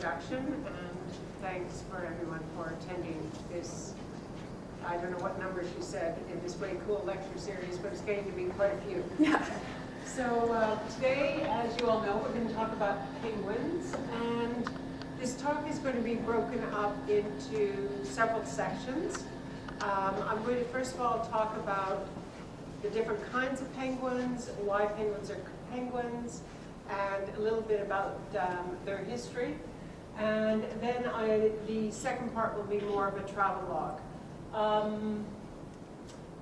introduction, and thanks for everyone for attending this, I don't know what number she said, in this way cool lecture series, but it's going to be quite a few. Yeah. So today, as you all know, we're going to talk about penguins, and this talk is going to be broken up into several sections. I'm going to first of all talk about the different kinds of penguins, why penguins are penguins, and a little bit about their history. And then the second part will be more of a travelogue.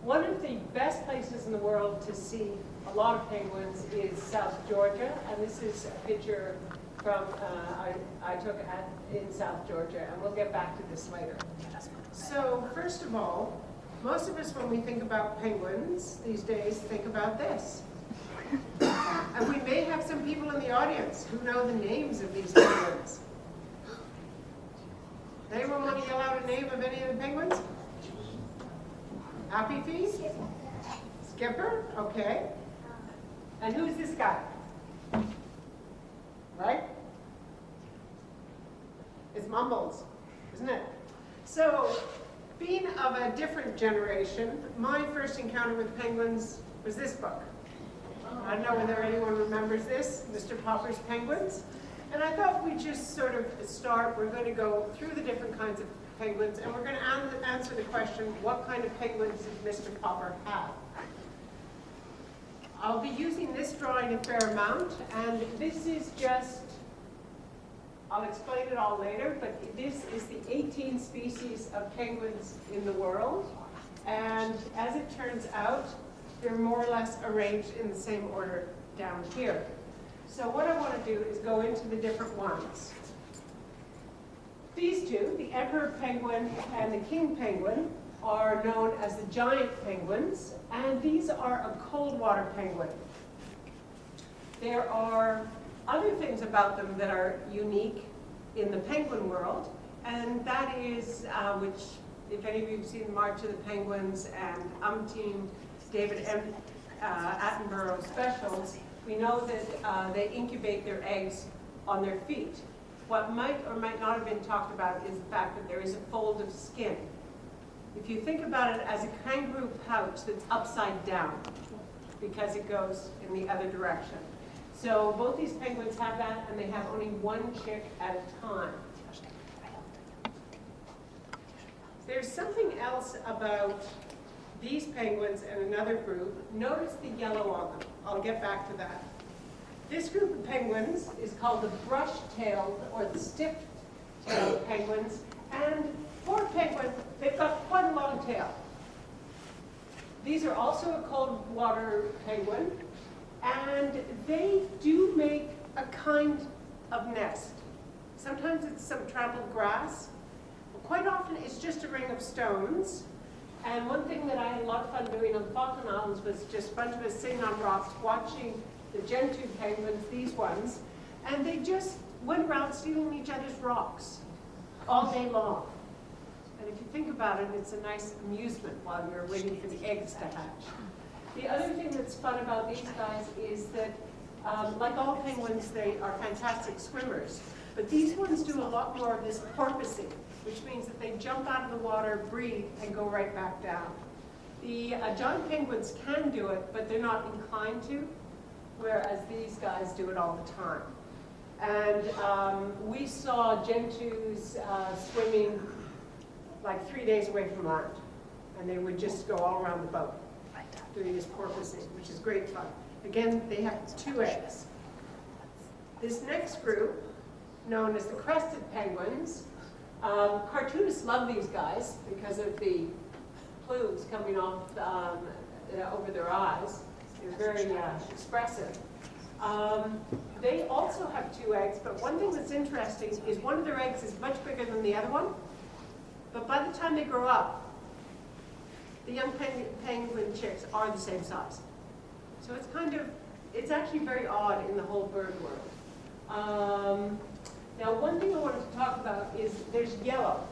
One of the best places in the world to see a lot of penguins is South Georgia, and this is a picture from I took in South Georgia, and we'll get back to this later. So first of all, most of us, when we think about penguins these days, think about this. And we may have some people in the audience who know the names of these penguins. Anyone want to yell out a name of any of the penguins? Happy Feet? Skipper? Okay. And who's this guy? Right? It's Mumbles, isn't it? So, being of a different generation, my first encounter with penguins was this book. I don't know whether anyone remembers this, Mr. Popper's Penguins. And I thought we'd just sort of start. We're going to go through the different kinds of penguins, and we're going to answer the question, what kind of penguins did Mr. Popper have? I'll be using this drawing a fair amount, and this is just, I'll explain it all later, but this is the 18 species of penguins in the world. And as it turns out, they're more or less arranged in the same order down here. So what I want to do is go into the different ones. These two, the emperor penguin and the king penguin, are known as the giant penguins, and these are a cold water penguin. There are other things about them that are unique in the penguin world, and that is, which, if any of you have seen March of the Penguins and umpteen David Attenborough specials, we know that they incubate their eggs on their feet. What might or might not have been talked about is the fact that there is a fold of skin. If you think about it as a kangaroo pouch that's upside down, because it goes in the other direction. So both these penguins have that, and they have only one chick at a time. There's something else about these penguins and another group. Notice the yellow on them. I'll get back to that. This group of penguins is called the brush-tailed or the stiff-tailed penguins, and for a penguin, they've got quite a long tail. These are also a cold water penguin, and they do make a kind of nest. Sometimes it's some trampled grass, but quite often it's just a ring of stones. And one thing that I had a lot of fun doing on the Falkland Islands was just a bunch of us sitting on rocks watching the gentoo penguins, these ones, and they just went around stealing each other's rocks all day long. And if you think about it, it's a nice amusement while you're waiting for the eggs to hatch. The other thing that's fun about these guys is that, like all penguins, they are fantastic swimmers. But these ones do a lot more of this porpoising, which means that they jump out of the water, breathe, and go right back down. The giant penguins can do it, but they're not inclined to, whereas these guys do it all the time. And we saw gentoos swimming like 3 days away from land, and they would just go all around the boat doing this porpoising, which is great fun. Again, they have 2 eggs. This next group, known as the crested penguins, cartoonists love these guys because of the plumes coming off over their eyes. They're very expressive. They also have 2 eggs, but one thing that's interesting is one of their eggs is much bigger than the other one, but by the time they grow up, the young penguin chicks are the same size. So it's actually very odd in the whole bird world. Now, one thing I wanted to talk about is there's yellow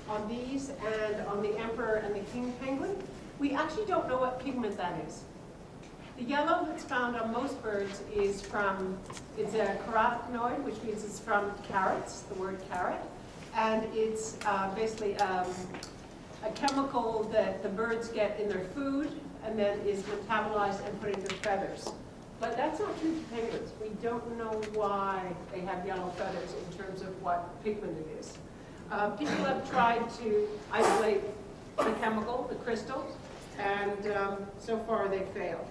on these and on the emperor and the king penguin. We actually don't know what pigment that is. The yellow that's found on most birds is from, it's a carotenoid, which means it's from carrots, the word carrot. And it's basically a chemical that the birds get in their food and then is metabolized and put into feathers. But that's not true for penguins. We don't know why they have yellow feathers in terms of what pigment it is. People have tried to isolate the chemical, the crystal, and so far they failed.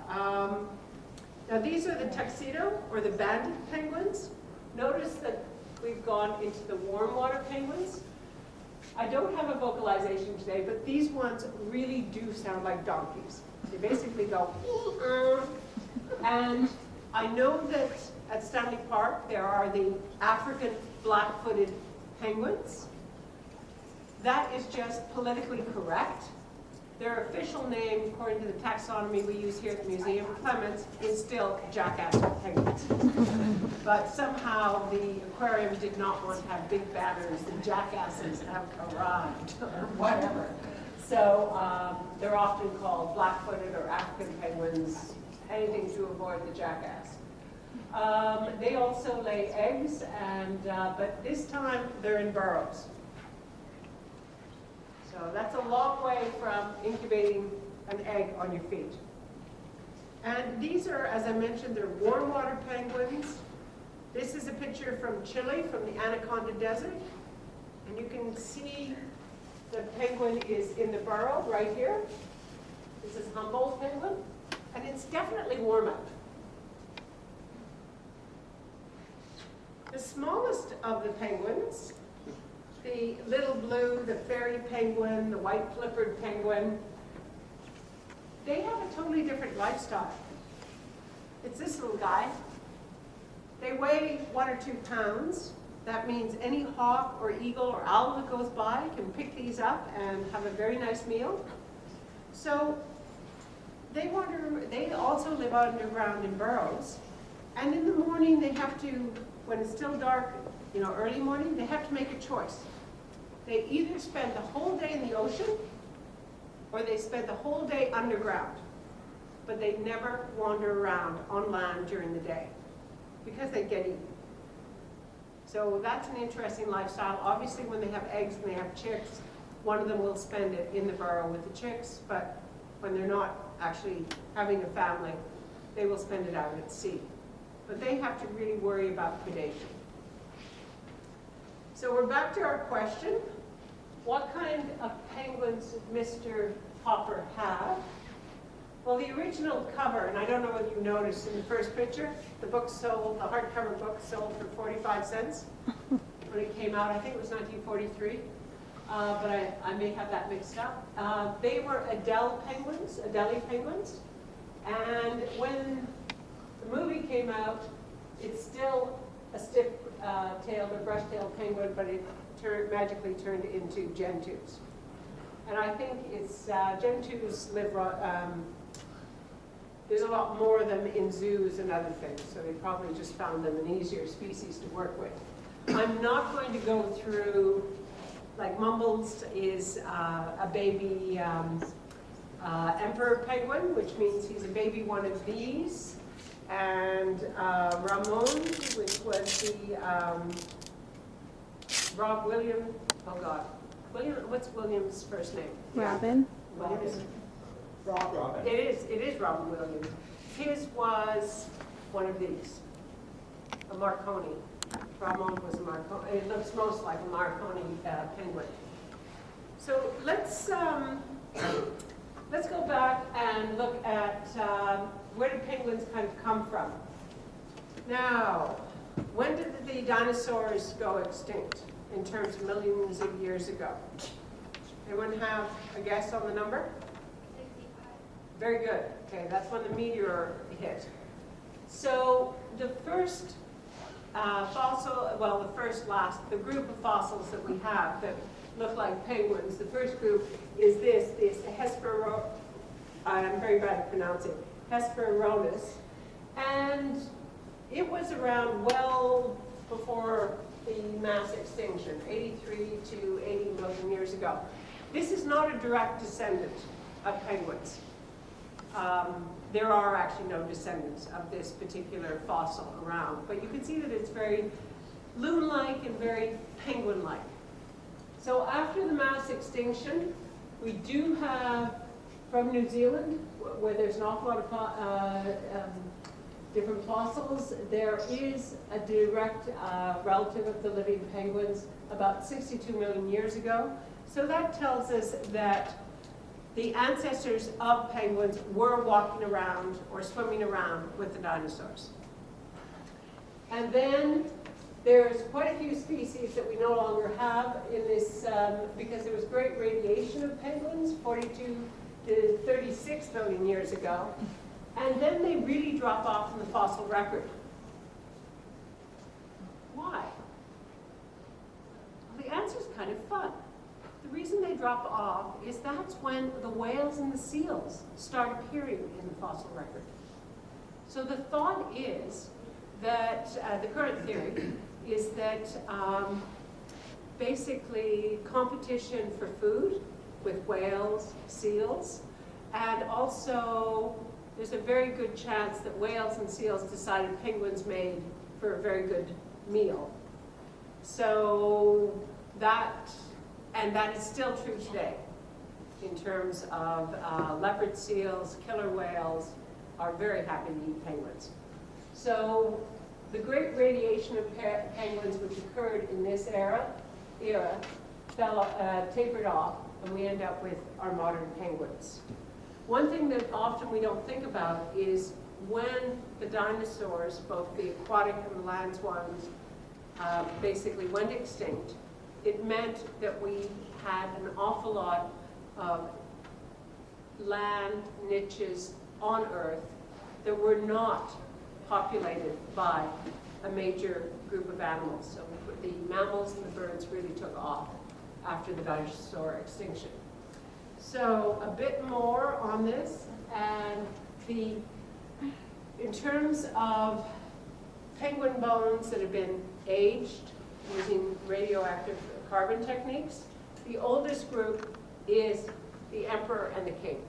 Now these are the tuxedo or the banded penguins. Notice that we've gone into the warm water penguins. I don't have a vocalization today, but these ones really do sound like donkeys. They basically go, and I know that at Stanley Park there are the African black-footed penguins. That is just politically correct. Their official name, according to the taxonomy we use here at the Museum of Clements, is still jackass penguins. But somehow the aquarium did not want to have big banners, the jackasses have arrived, or whatever. So they're often called black-footed or African penguins, anything to avoid the jackass. They also lay eggs, and but this time they're in burrows. So that's a long way from incubating an egg on your feet. And these are, as I mentioned, they're warm water penguins. This is a picture from Chile, from the Anaconda Desert. And you can see the penguin is in the burrow right here. This is Humboldt penguin. And it's definitely warm out. The smallest of the penguins, the little blue, the fairy penguin, the white flippered penguin, they have a totally different lifestyle. It's this little guy. They weigh 1 or 2 pounds. That means any hawk or eagle or owl that goes by can pick these up and have a very nice meal. So they also live underground in burrows. And in the morning they have to, when it's still dark, early morning, they have to make a choice. They either spend the whole day in the ocean or they spend the whole day underground. But they never wander around on land during the day because they get eaten. So that's an interesting lifestyle. Obviously when they have eggs and they have chicks, one of them will spend it in the burrow with the chicks, but when they're not actually having a family, they will spend it out at sea. But they have to really worry about predation. So we're back to our question. What kind of penguins did Mr. Hopper have? Well, the original cover, and I don't know whether you noticed in the first picture, the book sold, the hardcover book sold for 45 cents when it came out. I think it was 1943, but I may have that mixed up. They were Adelie penguins, and when the movie came out, it's still a stiff-tailed or brush-tailed penguin, but it magically turned into gentoos. And I think it's gentoos live. There's a lot more of them in zoos and other things, so they probably just found them an easier species to work with. I'm not going to go through, like Mumbles is a baby emperor penguin, which means he's a baby one of these. And Ramon, which was the Rob William, what's William's first name? Robin. Robin. It is Robin Williams. His was one of these, a Marconi. Ramon was a Marconi. It looks most like a Marconi penguin. So let's go back and look at where do penguins kind of come from. Now, when did the dinosaurs go extinct in terms of millions of years ago? Anyone have a guess on the number? 65. Very good. Okay, that's when the meteor hit. So the first the group of fossils that we have that look like penguins, the first group is this I'm very bad at pronouncing, Hesperornis. And it was around well before the mass extinction, 83 to 80 million years ago. This is not a direct descendant of penguins. there are actually no descendants of this particular fossil around. But you can see that it's very loon-like and very penguin-like. So after the mass extinction, we do have, from New Zealand, where there's an awful lot of different fossils, there is a direct relative of the living penguins about 62 million years ago. So that tells us that the ancestors of penguins were walking around or swimming around with the dinosaurs. And then there's quite a few species that we no longer have in this, because there was great radiation of penguins 42 to 36 million years ago. And then they really drop off in the fossil record. Why? Well, the answer's kind of fun. The reason they drop off is that's when the whales and the seals start appearing in the fossil record. So the thought is that, the current theory is that basically competition for food with whales, seals, and also there's a very good chance that whales and seals decided penguins made for a very good meal. So that is still true today in terms of leopard seals, killer whales are very happy to eat penguins. So the great radiation of penguins which occurred in this era tapered off, and we end up with our modern penguins. One thing that often we don't think about is when the dinosaurs, both the aquatic and the land ones, basically went extinct, it meant that we had an awful lot of land niches on Earth that were not populated by a major group of animals. So the mammals and the birds really took off after the dinosaur extinction. So a bit more on this, and in terms of penguin bones that have been aged using radioactive carbon techniques, the oldest group is the emperor and the king.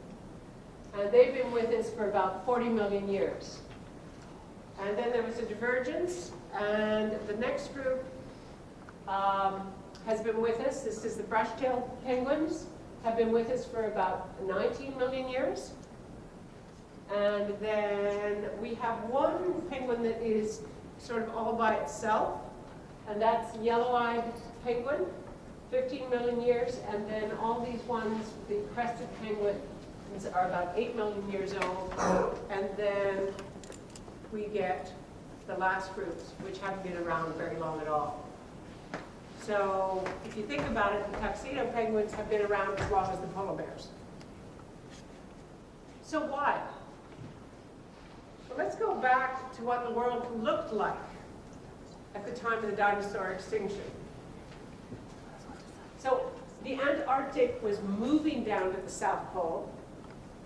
And they've been with us for about 40 million years. And then there was a divergence, and the next group has been with us. This is the brush-tailed penguins, have been with us for about 19 million years. And then we have one penguin that is sort of all by itself, and that's yellow-eyed penguin, 15 million years. And then all these ones, the crested penguins, are about 8 million years old. And then we get the last groups, which haven't been around very long at all. So if you think about it, the tuxedo penguins have been around as long as the polar bears. So why? Well, let's go back to what the world looked like at the time of the dinosaur extinction. So the Antarctic was moving down to the South Pole.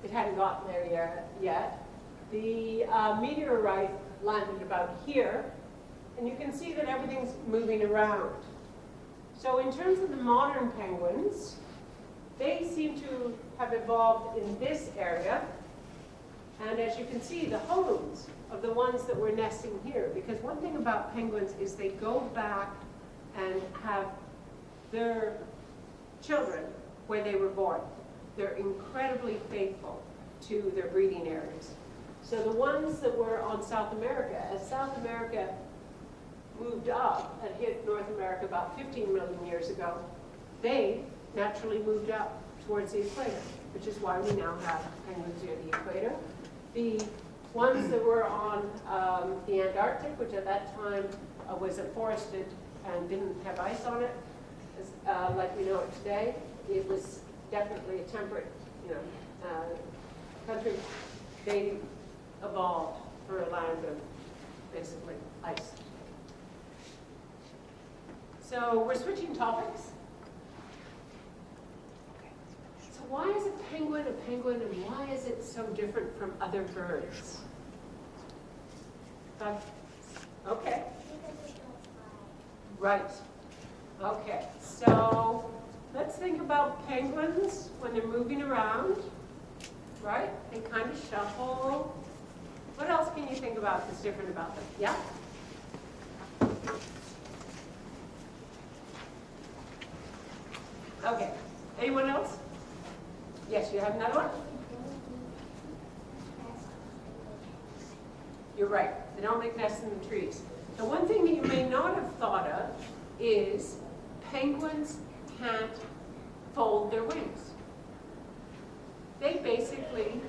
It hadn't gotten there yet. The meteorite landed about here, and you can see that everything's moving around. So in terms of the modern penguins, they seem to have evolved in this area. And as you can see, the homes of the ones that were nesting here, because one thing about penguins is they go back and have their children where they were born. They're incredibly faithful to their breeding areas. So the ones that were on South America, as South America moved up and hit North America about 15 million years ago, they naturally moved up towards the equator, which is why we now have penguins near the equator. The ones that were on the Antarctic, which at that time was forested and didn't have ice on it, like we know it today, it was definitely a temperate, country. They evolved for a land of basically ice. So we're switching topics. So why is a penguin, and why is it so different from other birds? Okay. Right. Okay, so let's think about penguins when they're moving around. right? They kind of shuffle. What else can you think about that's different about them? Yeah? Okay. Anyone else? Yes, you have another one? You're right. They don't make nests in the trees. The one thing that you may not have thought of is penguins can't fold their wings. They basically,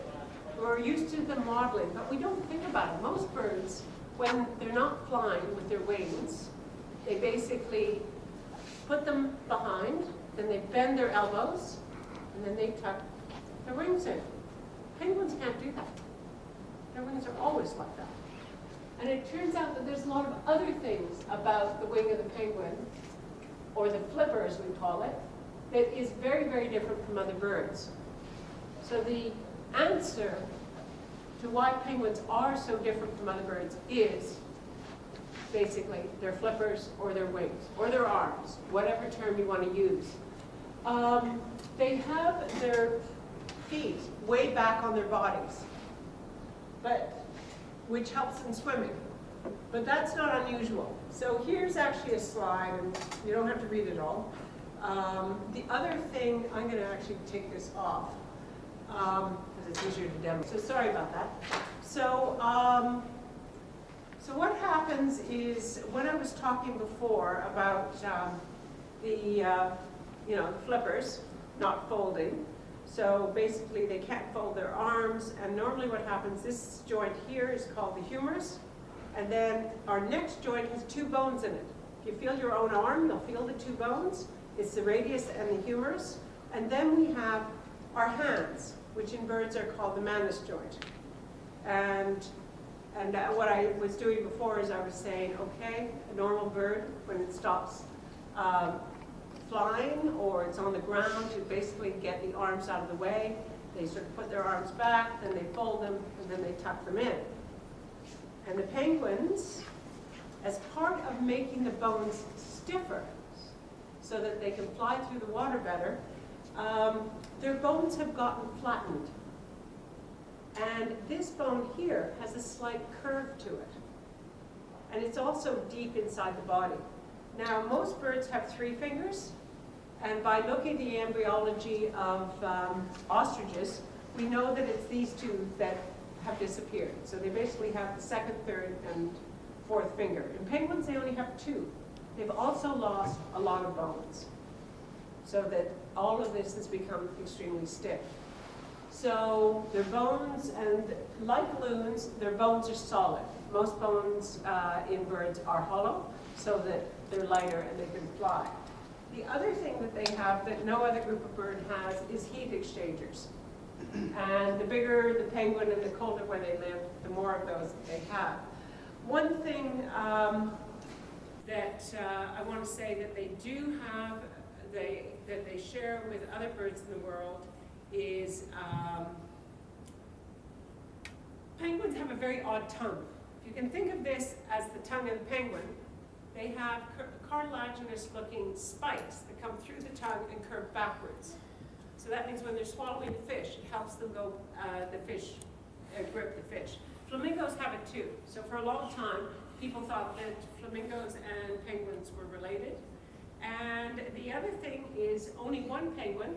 we're used to the modeling, but we don't think about it. Most birds, when they're not flying with their wings, they basically put them behind, then they bend their elbows, and then they tuck their wings in. Penguins can't do that. Their wings are always like that. And it turns out that there's a lot of other things about the wing of the penguin, or the flipper as we call it, that is very, very different from other birds. So the answer to why penguins are so different from other birds is basically their flippers or their wings or their arms, whatever term you want to use. They have their feet way back on their bodies, which helps in swimming. But that's not unusual. So here's actually a slide, and you don't have to read it all. The other thing, I'm going to actually take this off because it's easier to demo. So sorry about that. So, so what happens is, when I was talking before about the flippers not folding, so basically they can't fold their arms, and normally what happens, this joint here is called the humerus, and then our next joint has two bones in it. If you feel your own arm, you'll feel the two bones. It's the radius and the humerus. And then we have our hands, which in birds are called the manus joint. And what I was doing before is I was saying, okay, a normal bird, when it stops flying or it's on the ground, to basically get the arms out of the way, they sort of put their arms back, then they fold them, and then they tuck them in. And the penguins, as part of making the bones stiffer so that they can fly through the water better, their bones have gotten flattened. And this bone here has a slight curve to it. And it's also deep inside the body. Now, most birds have 3 fingers, and by looking at the embryology of ostriches, we know that it's these 2 that have disappeared. So they basically have the 2nd, 3rd, and 4th finger. In penguins, they only have 2. They've also lost a lot of bones, so that all of this has become extremely stiff. So their bones, and like loons, their bones are solid. Most bones in birds are hollow, so that they're lighter and they can fly. The other thing that they have that no other group of bird has is heat exchangers. And the bigger the penguin and the colder where they live, the more of those that they have. One thing that I want to say that they do have, that they share with other birds in the world, is penguins have a very odd tongue. You can think of this as the tongue of the penguin. They have cartilaginous looking spikes that come through the tongue and curve backwards. So that means when they're swallowing a fish, it helps them go, grip the fish. Flamingos have it too. So for a long time, people thought that flamingos and penguins were related. And the other thing is only one penguin,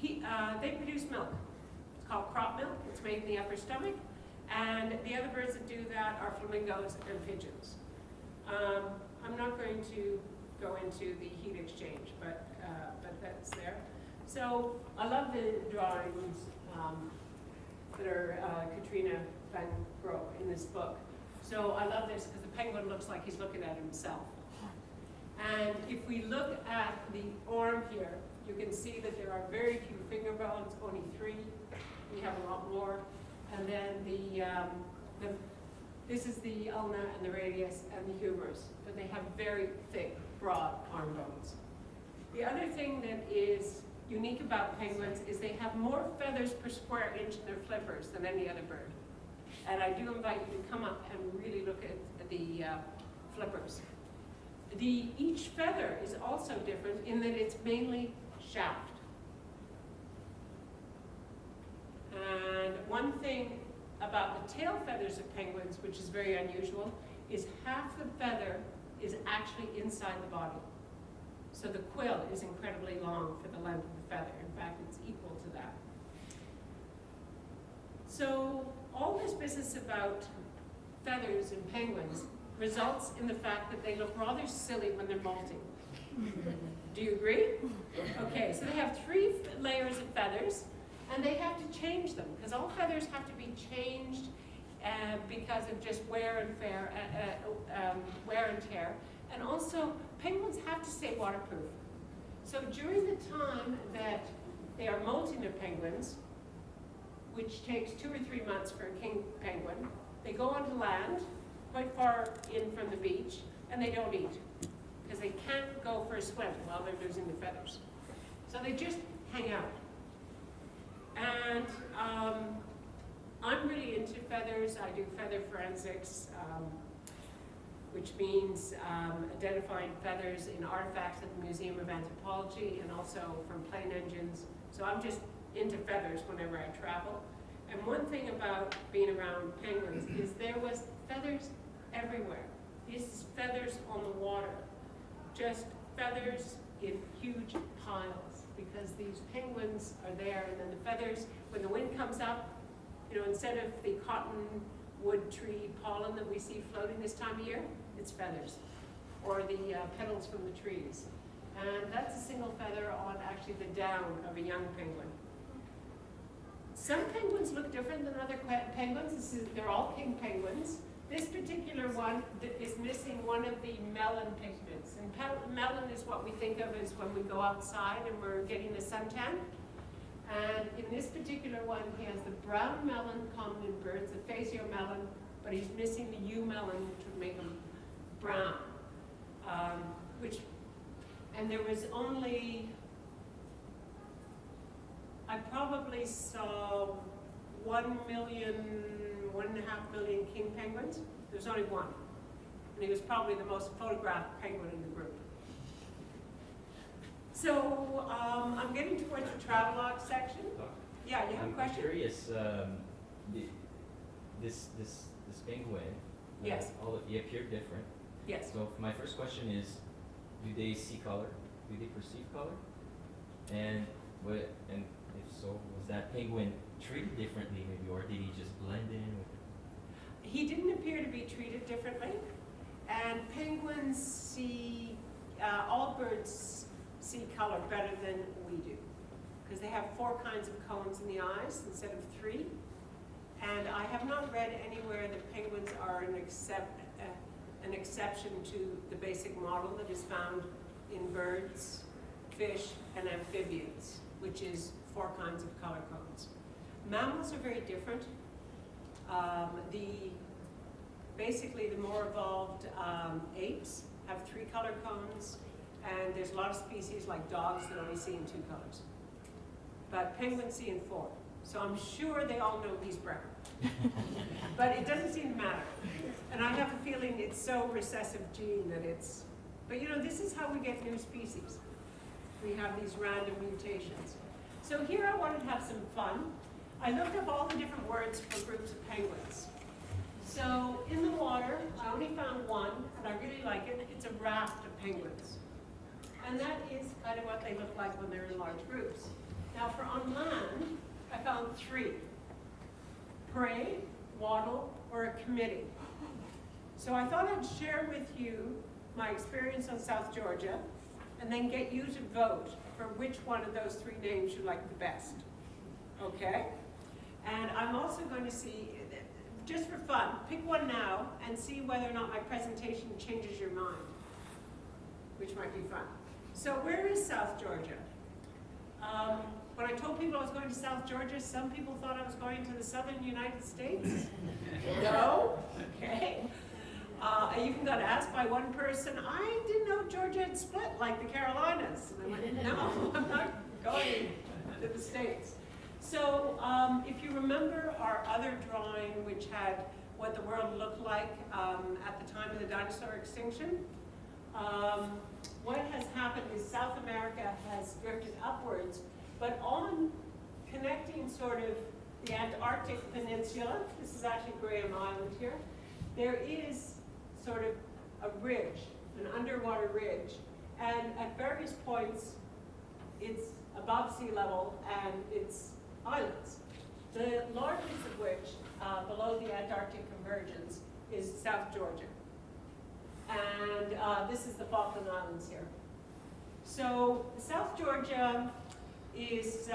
they produce milk. It's called crop milk. It's made in the upper stomach. And the other birds that do that are flamingos and pigeons. I'm not going to go into the heat exchange, but that's there. So I love the drawings that are Katrina Van Gogh in this book. So I love this because the penguin looks like he's looking at himself. And if we look at the arm here, you can see that there are very few finger bones, only 3. We have a lot more. And then this is the ulna and the radius and the humerus, but they have very thick, broad arm bones. The other thing that is unique about penguins is they have more feathers per square inch in their flippers than any other bird. And I do invite you to come up and really look at the flippers. Each feather is also different in that it's mainly shaft. And one thing about the tail feathers of penguins, which is very unusual, is half the feather is actually inside the body. So the quill is incredibly long for the length of the feather. In fact, it's equal to that. So all this business about feathers in penguins results in the fact that they look rather silly when they're molting. Do you agree? Okay, so they have 3 layers of feathers, and they have to change them, because all feathers have to be changed because of just wear and tear. And also, penguins have to stay waterproof. So during the time that they are molting their penguins, which takes 2 or 3 months for a king penguin, they go onto land, quite far in from the beach, and they don't eat, because they can't go for a swim while they're losing the feathers. So they just hang out. And I'm really into feathers. I do feather forensics, which means identifying feathers in artifacts at the Museum of Anthropology and also from plane engines. So I'm just into feathers whenever I travel. And one thing about being around penguins is there was feathers everywhere. This is feathers on the water, just feathers in huge piles, because these penguins are there, and then the feathers, when the wind comes up, you know, instead of the cottonwood tree pollen that we see floating this time of year, it's feathers, or the petals from the trees. And that's a single feather on actually the down of a young penguin. Some penguins look different than other penguins. They're all king penguins. This particular one is missing one of the melon pigments. And melon is what we think of as when we go outside and we're getting a suntan. And in this particular one, he has the brown melon common in birds, the phasio melon, but he's missing the U melon, which would make him brown. And there was only, I probably saw 1 million, 1.5 million king penguins. There's only one. And he was probably the most photographed penguin in the group. So I'm getting towards the travelogue section. Yeah, you have a question? I'm curious, this penguin, yes, they appear different. Yes. So my first question is, do they see color? Do they perceive color? And if so, was that penguin treated differently maybe, or did he just blend in with it? He didn't appear to be treated differently. And penguins see, all birds see color better than we do, because they have 4 kinds of cones in the eyes instead of 3. And I have not read anywhere that penguins are an exception to the basic model that is found in birds, fish, and amphibians, which is 4 kinds of color cones. Mammals are very different. Basically, the more evolved apes have 3 color cones, and there's a lot of species like dogs that only see in 2 colors. But penguins see in 4. So I'm sure they all know he's brown. But it doesn't seem to matter. And I have a feeling it's so recessive gene that it's, but you know, this is how we get new species. We have these random mutations. So here I wanted to have some fun. I looked up all the different words for groups of penguins. So in the water, I only found one, and I really like it. It's a raft of penguins. And that is kind of what they look like when they're in large groups. Now for on land, I found 3. Parade, waddle, or a committee. So I thought I'd share with you my experience on South Georgia, and then get you to vote for which one of those 3 names you like the best. Okay? And I'm also going to see, just for fun, pick one now and see whether or not my presentation changes your mind, which might be fun. So where is South Georgia? When I told people I was going to South Georgia, some people thought I was going to the southern United States. No? Okay. I even got asked by one person, I didn't know Georgia had split like the Carolinas. And I went, no, I'm not going to the States. So if you remember our other drawing, which had what the world looked like at the time of the dinosaur extinction, what has happened is South America has drifted upwards, but on connecting sort of the Antarctic Peninsula. This is actually Graham Island here. There is sort of a ridge, an underwater ridge, and at various points it's above sea level and it's islands. The largest of which, below the Antarctic convergence, is South Georgia. And this is the Falkland Islands here. So South Georgia is,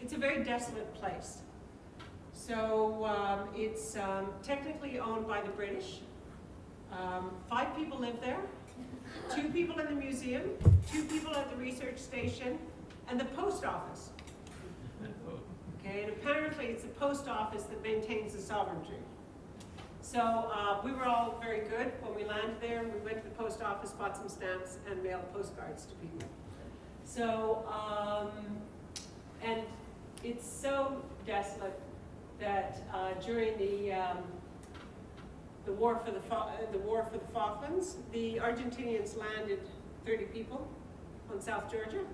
it's a very desolate place. So it's technically owned by the British. 5 people live there, 2 people in the museum, 2 people at the research station, and the post office. Okay, and apparently it's the post office that maintains the sovereignty. So we were all very good when we landed there. We went to the post office, bought some stamps, and mailed postcards to people. So, and it's so desolate that during the war for the Falklands, the Argentinians landed 30 people on South Georgia.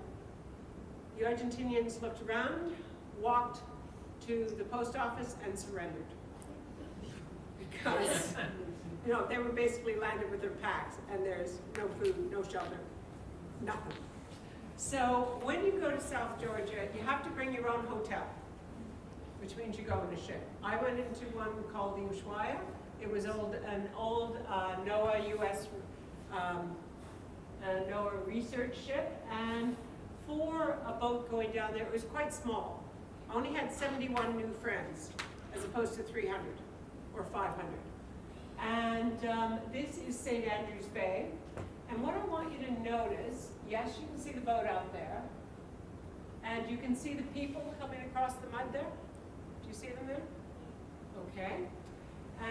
The Argentinians looked around, walked to the post office, and surrendered. Because, you know, they were basically landed with their packs, and there's no food, no shelter, nothing. So when you go to South Georgia, you have to bring your own hotel, which means you go in a ship. I went into one called the Ushuaia. It was an old NOAA U.S. NOAA research ship, and for a boat going down there, it was quite small. I only had 71 new friends, as opposed to 300 or 500. And this is St. Andrews Bay. And what I want you to notice, yes, you can see the boat out there, and you can see the people coming across the mud there. Do you see them there? Okay.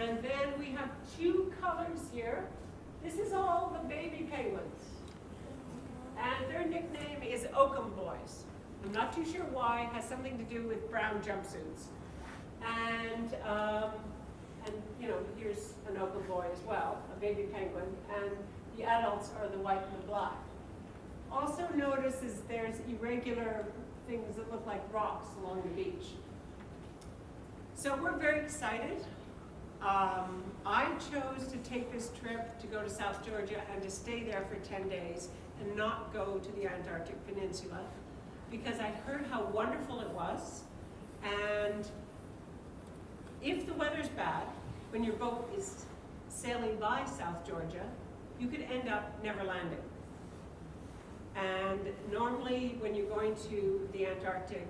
And then we have 2 colors here. This is all the baby penguins. And their nickname is Oakham Boys. I'm not too sure why. It has something to do with brown jumpsuits. And you know, here's an Oakham boy as well, a baby penguin. And the adults are the white and the black. Also notice is there's irregular things that look like rocks along the beach. So we're very excited. I chose to take this trip to go to South Georgia and to stay there for 10 days and not go to the Antarctic Peninsula because I heard how wonderful it was. And if the weather's bad, when your boat is sailing by South Georgia, you could end up never landing. And normally when you're going to the Antarctic,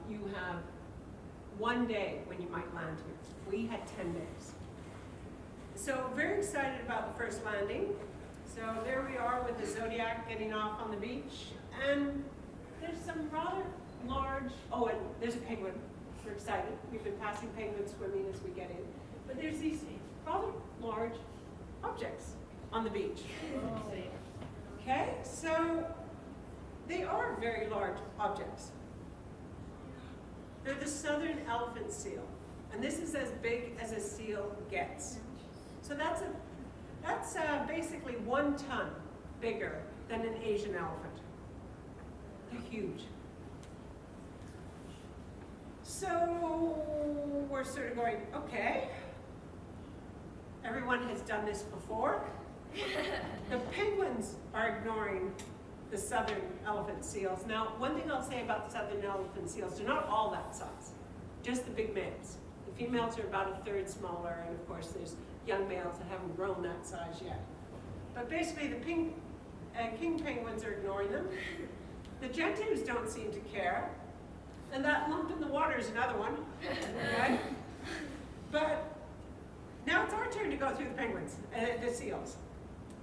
you have 1 day when you might land here. We had 10 days. So very excited about the first landing. So there we are with the Zodiac getting off on the beach. And there's some rather large, oh, and there's a penguin. We're excited. We've been passing penguins swimming as we get in. But there's these rather large objects on the beach. Okay, so they are very large objects. They're the southern elephant seal. And this is as big as a seal gets. So that's basically 1 ton bigger than an Asian elephant. They're huge. So we're sort of going, okay, everyone has done this before. The penguins are ignoring the southern elephant seals. Now, one thing I'll say about the southern elephant seals, they're not all that size, just the big males. The females are about 1/3 smaller, and of course there's young males that haven't grown that size yet. But basically the king penguins are ignoring them. The gentoos don't seem to care. And that lump in the water is another one. Okay? But now it's our turn to go through the penguins, the seals.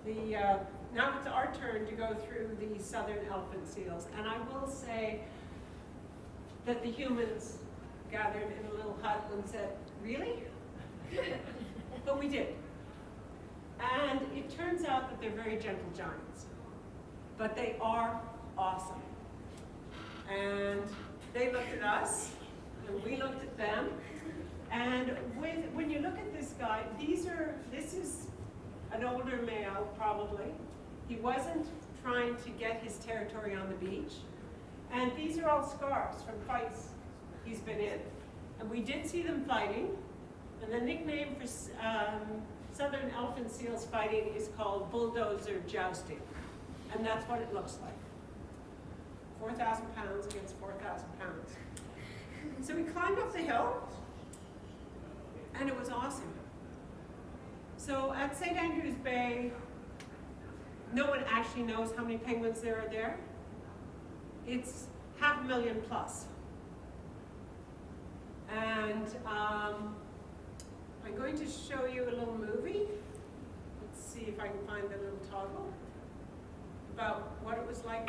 Now it's our turn to go through the southern elephant seals. And I will say that the humans gathered in a little hut and said, really? But we did. And it turns out that they're very gentle giants. But they are awesome. And they looked at us, and we looked at them. And when you look at this guy, this is an older male, probably. He wasn't trying to get his territory on the beach. And these are all scars from fights he's been in. And we did see them fighting, and the nickname for southern elephant seals fighting is called bulldozer jousting. And that's what it looks like. 4,000 pounds against 4,000 pounds. So we climbed up the hill, and it was awesome. So at St. Andrews Bay, no one actually knows how many penguins there are there. It's 500,000 plus. And I'm going to show you a little movie. Let's see if I can find the little toggle about what it was like.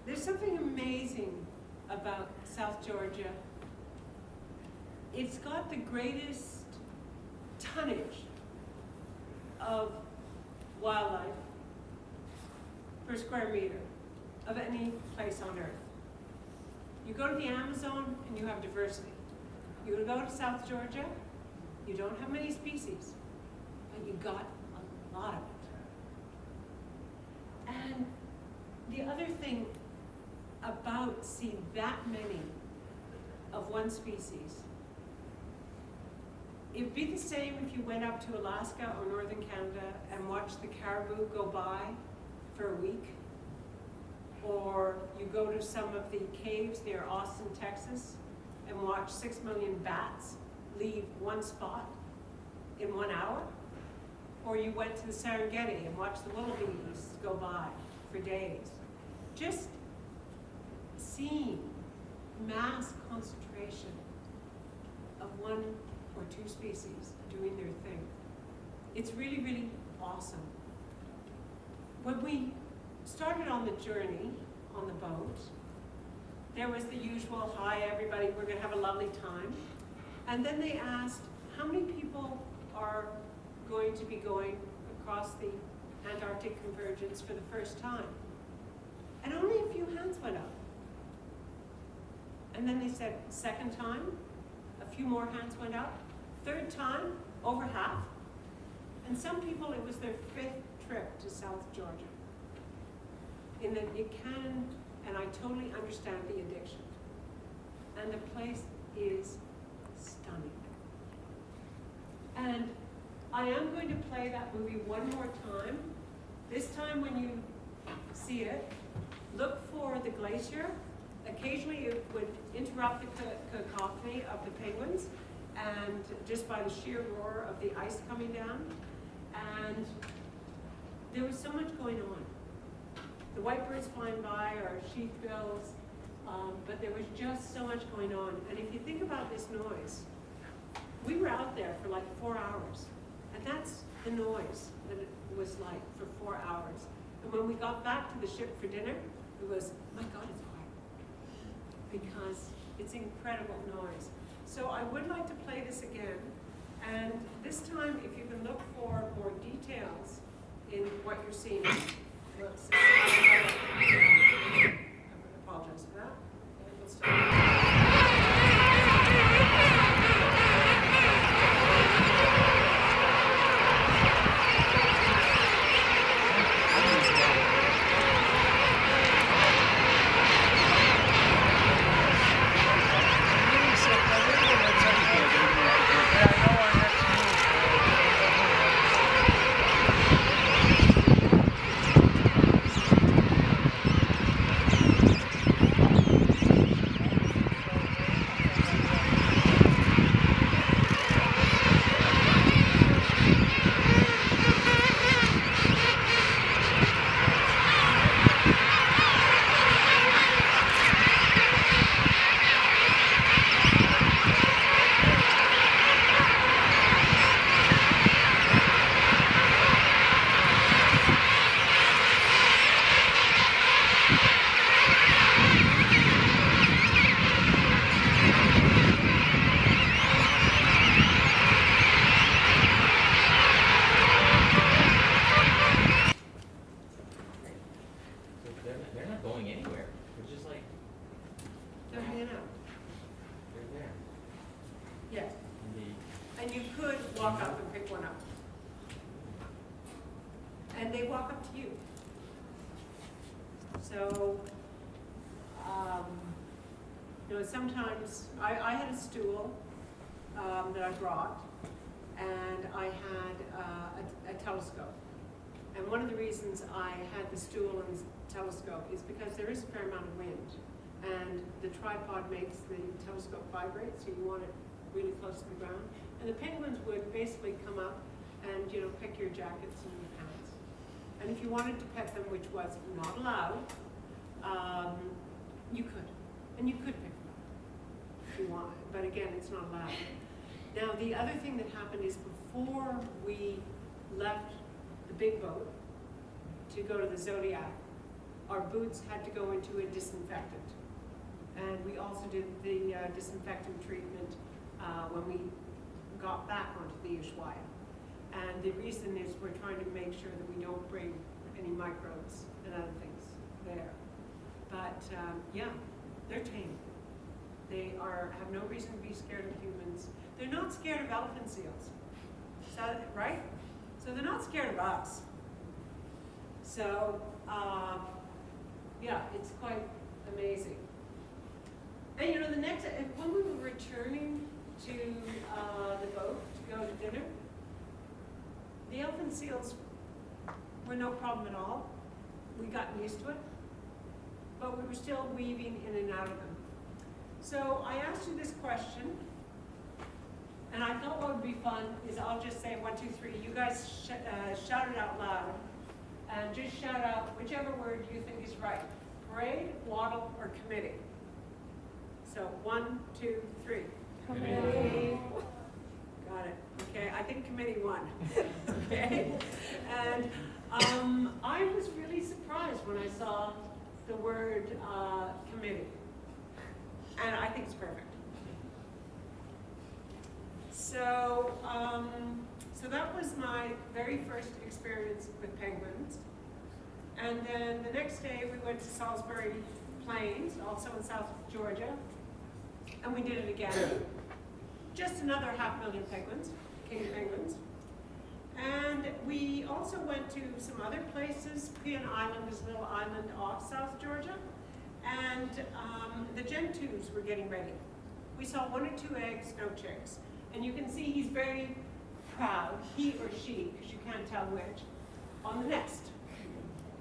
There's something amazing about South Georgia. It's got the greatest tonnage of wildlife per square meter of any place on earth. You go to the Amazon and you have diversity. You go to South Georgia, you don't have many species, but you got a lot of it. And the other thing about seeing that many of one species, it'd be the same if you went up to Alaska or northern Canada and watched the caribou go by for a week, or you go to some of the caves near Austin, Texas, and watch 6 million bats leave one spot in 1 hour, or you went to the Serengeti and watched the wildebeest go by for days. Just seeing mass concentration of 1 or 2 species doing their thing. It's really, really awesome. When we started on the journey on the boat, there was the usual, hi everybody, we're gonna have a lovely time. And then they asked, how many people are going to be going across the Antarctic convergence for the first time? And only a few hands went up. And then they said, second time, a few more hands went up. Third time, over half. And some people, it was their 5th trip to South Georgia. In that it can, and I totally understand the addiction. And the place is stunning. And I am going to play that movie one more time. This time when you see it, look for the glacier. Occasionally it would interrupt the cacophony of the penguins, and just by the sheer roar of the ice coming down. And there was so much going on. The whitebirds flying by, or sheathbills, but there was just so much going on. And if you think about this noise, we were out there for like 4 hours, and that's the noise that it was like for 4 hours. And when we got back to the ship for dinner, it was, my God, it's quiet, because it's incredible noise. So I would like to play this again, and this time, if you can look for more details in what you're seeing. Whoops. I apologize for that. And we'll start. walk up to you. So, sometimes I had a stool that I brought, and I had a telescope. And one of the reasons I had the stool and telescope is because there is a fair amount of wind, and the tripod makes the telescope vibrate, so you want it really close to the ground. And the penguins would basically come up and pick your jackets and your pants. And if you wanted to pet them, which was not allowed, you could. And you could pick them up if you wanted, but again, it's not allowed. Now, the other thing that happened is before we left the big boat to go to the Zodiac, our boots had to go into a disinfectant. And we also did the disinfectant treatment when we got back onto the Ushuaia. And the reason is we're trying to make sure that we don't bring any microbes and other things there. But yeah, they're tame. They have no reason to be scared of humans. They're not scared of elephant seals, right? So they're not scared of us. So yeah, it's quite amazing. And the next, when we were returning to the boat to go to dinner, the elephant seals were no problem at all. We got used to it, but we were still weaving in and out of them. So I asked you this question, and I thought what would be fun is I'll just say 1, 2, 3. You guys shout it out loud, and just shout out whichever word you think is right. Parade, waddle, or committee. So 1, 2, 3. Committee. Got it. Okay, I think committee won. Okay, and I was really surprised when I saw the word committee, and I think it's perfect. So, so that was my very first experience with penguins, and then the next day we went to Salisbury Plains, also in South Georgia, and we did it again. Just another 500,000 penguins, king penguins. And we also went to some other places. Cowan Island is a little island off South Georgia. And the Gentoos were getting ready. We saw 1 or 2 eggs, no chicks. And you can see he's very proud, he or she, because you can't tell which, on the nest.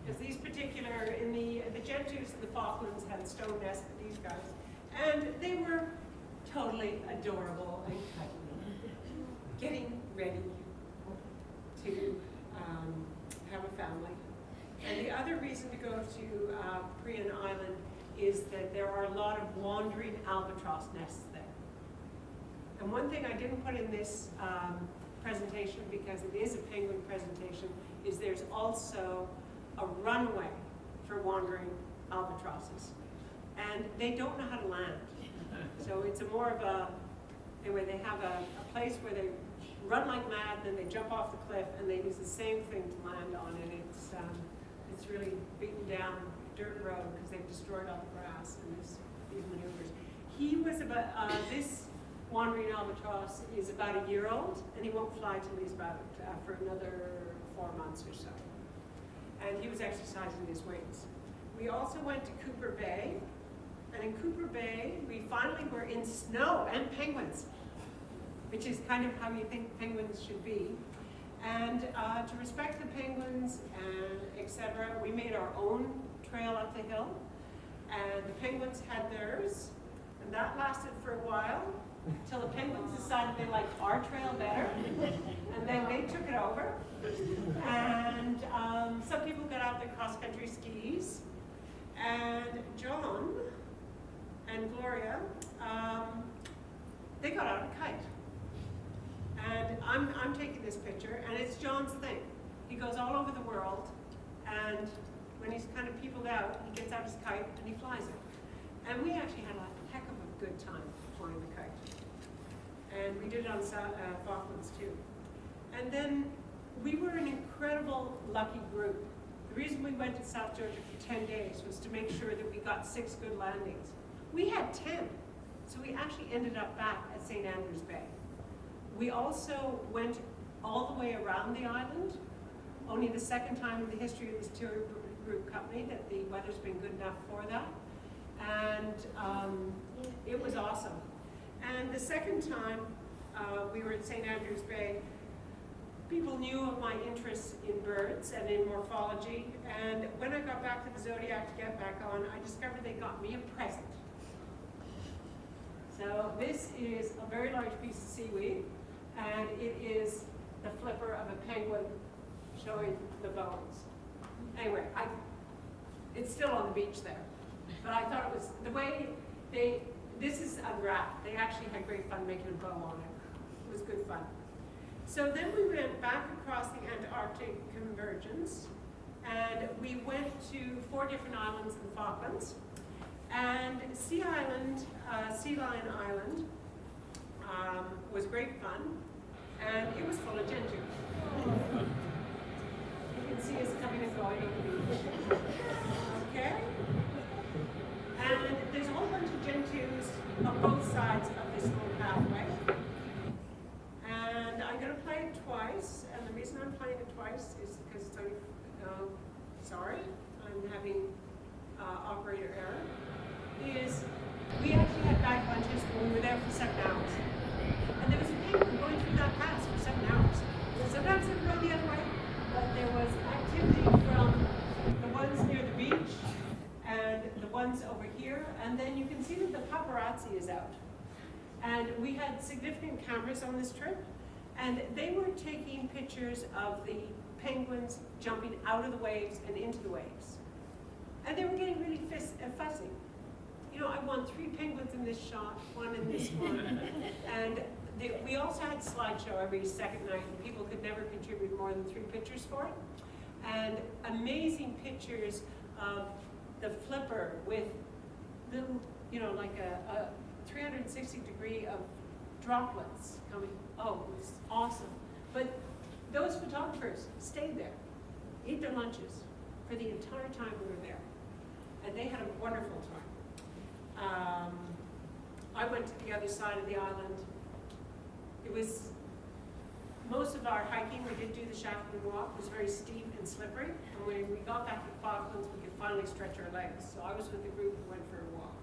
Because these particular, in the Gentoos and the Falklands had stone nests for these guys. And they were totally adorable and cuddly, getting ready to have a family. And the other reason to go to Cowan Island is that there are a lot of wandering albatross nests there. And one thing I didn't put in this presentation, because it is a penguin presentation, is there's also a runway for wandering albatrosses. And they don't know how to land. So it's more of a, anyway, they have a place where they run like mad, then they jump off the cliff, and they use the same thing to land on, and it's really beaten down dirt road because they've destroyed all the grass and these maneuvers. He was about, this wandering albatross is about a year old, and he won't fly till he's about, for another 4 months or so. And he was exercising his wings. We also went to Cooper Bay, and in Cooper Bay, we finally were in snow and penguins, which is kind of how you think penguins should be. And to respect the penguins and etc., we made our own trail up the hill, and the penguins had theirs, and that lasted for a while, till the penguins decided they liked our trail better, and then they took it over. And some people got out their cross-country skis, and John and Gloria, they got out a kite. And I'm taking this picture, and it's John's thing. He goes all over the world, and when he's kind of peopled out, he gets out his kite and he flies it. And we actually had a heck of a good time flying the kite. And we did it on Falklands too. And then we were an incredible lucky group. The reason we went to South Georgia for 10 days was to make sure that we got 6 good landings. We had 10, so we actually ended up back at St. Andrews Bay. We also went all the way around the island, only the second time in the history of this tour group company that the weather's been good enough for that. And it was awesome. And the second time we were at St. Andrews Bay, people knew of my interests in birds and in morphology. And when I got back to the Zodiac to get back on, I discovered they got me a present. So this is a very large piece of seaweed, and it is the flipper of a penguin showing the bones. Anyway, it's still on the beach there. But I thought it was, the way this is unwrapped. They actually had great fun making a bow on it. It was good fun. So then we went back across the Antarctic convergence, and we went to 4 different islands in the Falklands. And Sea Lion Island was great fun, and it was full of gentoo. You can see us coming and going on the beach. Okay? And there's a whole bunch of gentoos on both sides of this little pathway. And I'm going to play it twice, and the reason I'm playing it twice is because it's only, sorry, I'm having operator error, is we actually had bag lunches when we were there for 7 hours. And there was a penguin going through that pass for 7 hours. Sometimes it would go the other way, but there was activity from the ones near the beach and the ones over here, and then you can see that the paparazzi is out. And we had significant cameras on this trip, and they were taking pictures of the penguins jumping out of the waves and into the waves. And they were getting really fussy. You know, I want 3 penguins in this shot, 1 in this one. And we also had slideshow every second night, and people could never contribute more than 3 pictures for it. And amazing pictures of the flipper with little, you know, like a 360 degree of droplets coming. Oh, it was awesome. But those photographers stayed there, ate their lunches for the entire time we were there. And they had a wonderful time. I went to the other side of the island. It was, most of our hiking, we did do the Shackleton Walk, was very steep and slippery. And when we got back to the Falklands, we could finally stretch our legs. So I was with the group who went for a walk.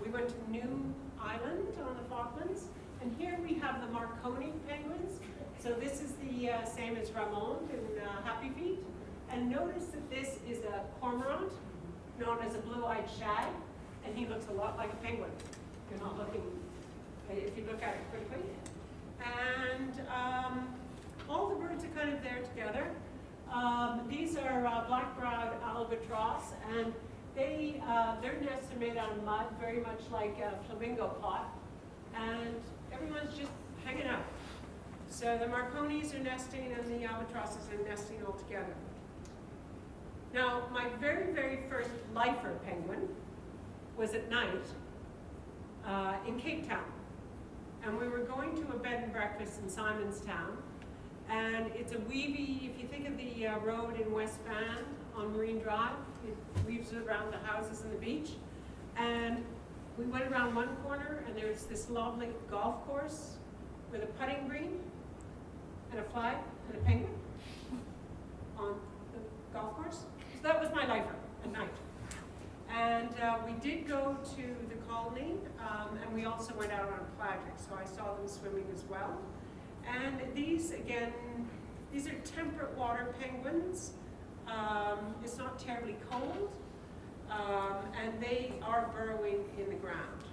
We went to New Island on the Falklands. And here we have the Marconi penguins. So this is the same as Ramon and Happy Feet. And notice that this is a cormorant, known as a blue-eyed shag, and he looks a lot like a penguin. If you're not looking, if you look at it quickly. And all the birds are kind of there together. These are black-browed albatross, and their nests are made out of mud, very much like a flamingo pot, and everyone's just hanging out. So the Marconis are nesting, and the albatrosses are nesting all together. Now, my very, very first lifer penguin was at night in Cape Town. And we were going to a bed and breakfast in Simonstown. And it's a weavy, if you think of the road in West Van on Marine Drive, it weaves around the houses and the beach. And we went around one corner, and there's this lovely golf course with a putting green and a flag and a penguin on the golf course. So that was my lifer at night. And we did go to the colony, and we also went out on a pelagic, so I saw them swimming as well. And these, again, these are temperate water penguins. It's not terribly cold, and they are burrowing in the ground.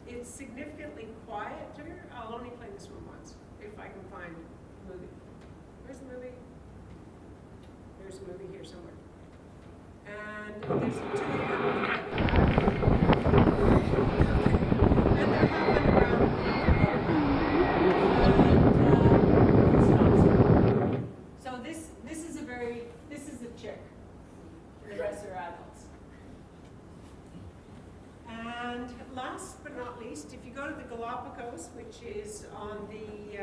It's significantly quieter. I'll only play this one once, if I can find the movie. Where's the movie? There's a movie here somewhere. And there's 2 of them. And they're hopping around. So this is a chick. And the rest are adults. And last but not least, if you go to the Galapagos, which is on the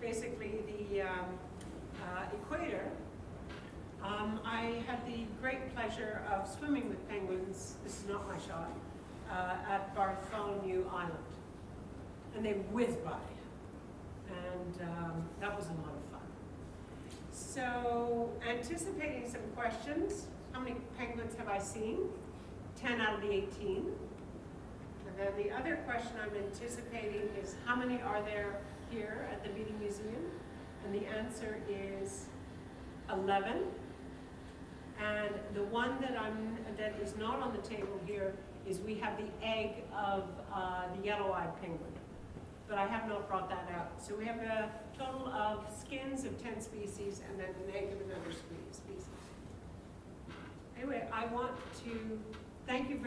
basically the equator, I had the great pleasure of swimming with penguins, this is not my shot, at Bartholomew Island. And they whiz by. And that was a lot of fun. So, anticipating some questions, how many penguins have I seen? 10 out of the 18. And then the other question I'm anticipating is how many are there here at the Beating Museum? And the answer is 11. And the one that is not on the table here is we have the egg of the yellow-eyed penguin. But I have not brought that out. So we have a total of skins of 10 species and then an egg of another species. Anyway, I want to thank you very